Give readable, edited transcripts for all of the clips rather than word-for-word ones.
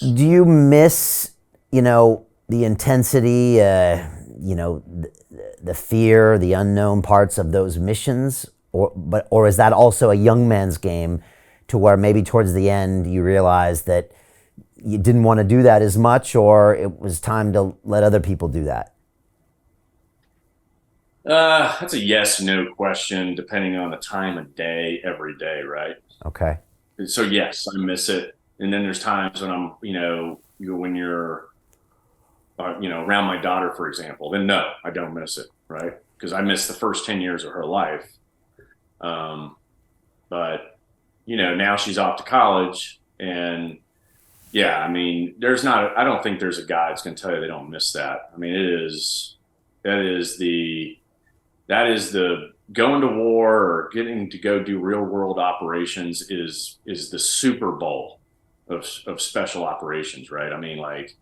Do you miss, the intensity, the fear, the unknown parts of those missions? Or is that also a young man's game to where maybe towards the end you realize that you didn't want to do that as much, or it was time to let other people do that? That's a yes, no question, depending on the time of day, every day, right? Okay. So yes, I miss it. And then there's times when I'm, when you're, around my daughter, for example, then no, I don't miss it, right? Because I missed the first 10 years of her life. Um, but, now she's off to college, and yeah, I mean, I don't think there's a guy that's going to tell you they don't miss that. I mean, that is the, that is the going to war or getting to go do real world operations is the Super Bowl of special operations, right? I mean, like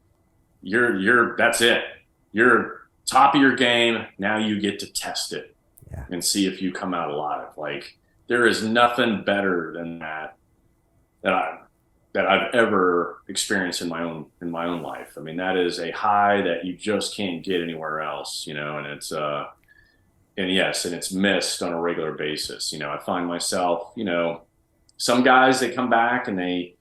that's it. You're top of your game. Now you get to test it Yeah. and see if you come out alive. Like, there is nothing better than that I that I've ever experienced in my own life. I mean, that is a high that you just can't get anywhere else, and it's missed on a regular basis. I find myself, some guys, they come back and they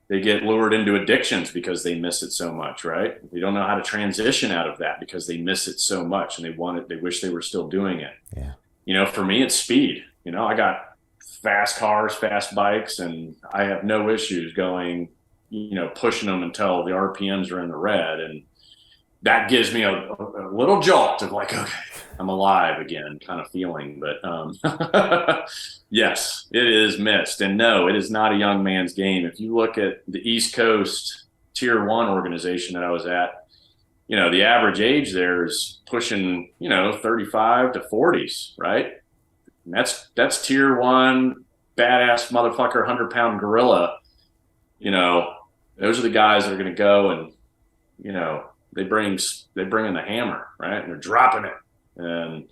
get lured into addictions because they miss it so much, right? They don't know how to transition out of that because they miss it so much, and they wish they were still doing it. Yeah. For me, it's speed. I got fast cars, fast bikes, and I have no issues going, pushing them until the RPMs are in the red. And that gives me a little jolt of like, okay, I'm alive again kind of feeling. But yes, it is missed. And no, it is not a young man's game. If you look at the East Coast Tier 1 organization that I was at, the average age there is pushing, 35 to 40s, right? And that's Tier 1 badass motherfucker, 100-pound gorilla. Those are the guys that are going to go and, they bring in the hammer, right? And they're dropping it. And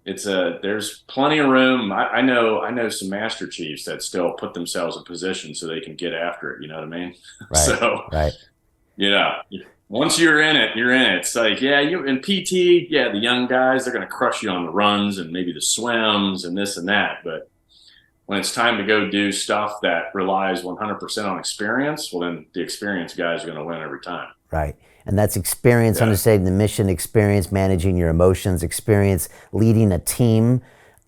there's plenty of room. I know some master chiefs that still put themselves in position so they can get after it. You know what I mean? Right. So, Right. once you're in it, you're in it. It's like, yeah, you in PT, yeah, the young guys, they're going to crush you on the runs and maybe the swims and this and that. But when it's time to go do stuff that relies 100% on experience, well, then the experienced guys are going to win every time. Right. And that's experience, understanding the mission, experience managing your emotions, experience leading a team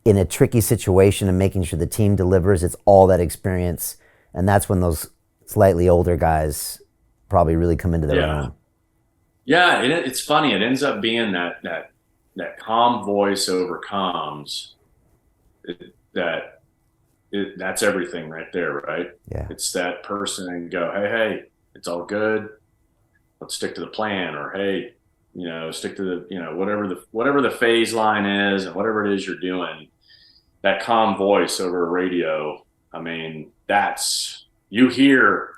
in a tricky situation and making sure the team delivers. It's all that experience. And that's when those slightly older guys probably really come into their own. Yeah, it's funny. It ends up being that calm voice over comms. That's everything right there, right? Yeah. It's that person and go, hey, it's all good. Let's stick to the plan, or hey, stick to the whatever the phase line is and whatever it is you're doing. That calm voice over a radio. I mean, you hear,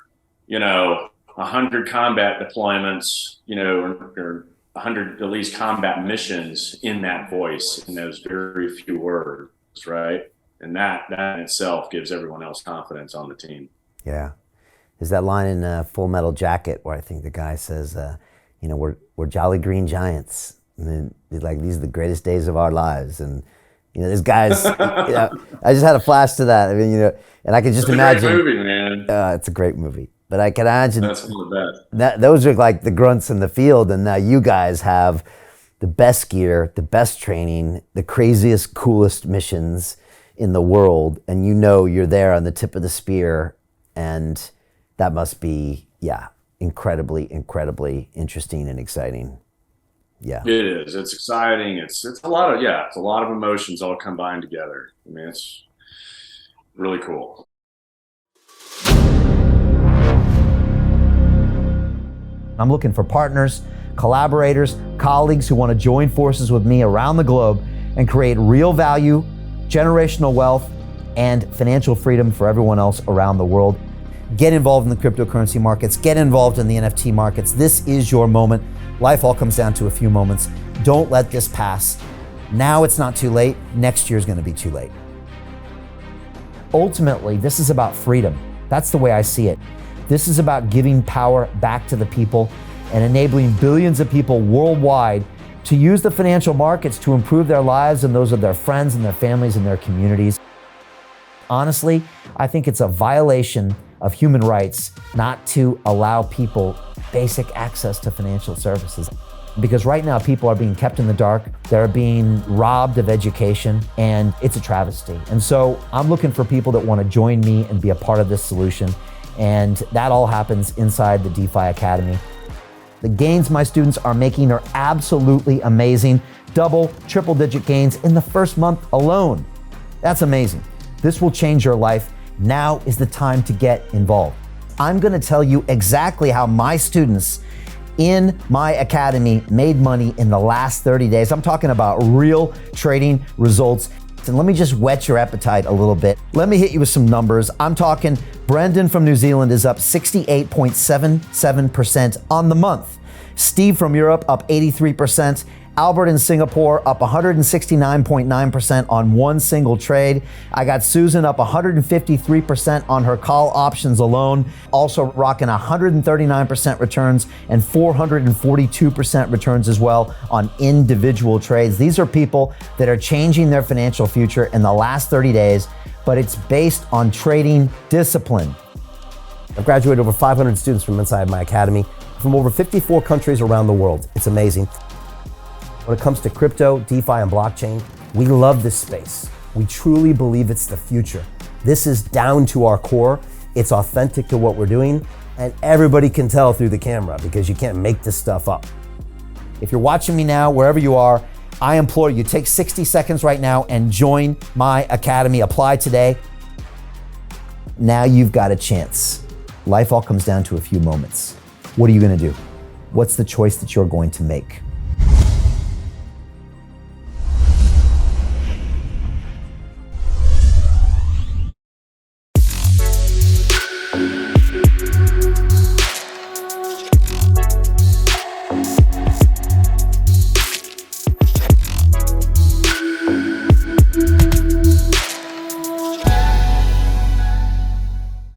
100 combat deployments, or 100 at least combat missions in that voice, in those very few words, right? And that in itself gives everyone else confidence on the team. Yeah. There's that line in Full Metal Jacket where I think the guy says, we're jolly green giants. And then he's like, these are the greatest days of our lives. And, this guy's, I just had a flash to that. I mean, and I could just imagine. It's a great movie, man. It's a great movie. But I can imagine that's one of the best. Those are like the grunts in the field. And now you guys have the best gear, the best training, the craziest, coolest missions in the world. And you're there on the tip of the spear. And that must be, incredibly, incredibly interesting and exciting. Yeah. It is. It's exciting. It's a lot of emotions all combined together. I mean, it's really cool. I'm looking for partners, collaborators, colleagues who want to join forces with me around the globe and create real value, generational wealth, and financial freedom for everyone else around the world. Get involved in the cryptocurrency markets, get involved in the NFT markets. This is your moment. Life all comes down to a few moments. Don't let this pass. Now it's not too late. Next year's going to be too late. Ultimately, this is about freedom. That's the way I see it. This is about giving power back to the people and enabling billions of people worldwide to use the financial markets to improve their lives and those of their friends and their families and their communities. Honestly, I think it's a violation of human rights not to allow people basic access to financial services. Because right now people are being kept in the dark, they're being robbed of education, and it's a travesty. And so I'm looking for people that want to join me and be a part of this solution. And that all happens inside the DeFi Academy. The gains my students are making are absolutely amazing. Double, triple digit gains in the first month alone. That's amazing. This will change your life. Now is the time to get involved. I'm gonna tell you exactly how my students in my academy made money in the last 30 days. I'm talking about real trading results. And let me just whet your appetite a little bit. Let me hit you with some numbers. I'm talking Brendan from New Zealand is up 68.77% on the month. Steve from Europe up 83%. Albert in Singapore up 169.9% on one single trade. I got Susan up 153% on her call options alone, also rocking 139% returns and 442% returns as well on individual trades. These are people that are changing their financial future in the last 30 days, but it's based on trading discipline. I've graduated over 500 students from inside my academy from over 54 countries around the world. It's amazing. When it comes to crypto, DeFi, and blockchain, we love this space. We truly believe it's the future. This is down to our core. It's authentic to what we're doing, and everybody can tell through the camera because you can't make this stuff up. If you're watching me now, wherever you are, I implore you, take 60 seconds right now and join my academy. Apply today. Now you've got a chance. Life all comes down to a few moments. What are you gonna do? What's the choice that you're going to make?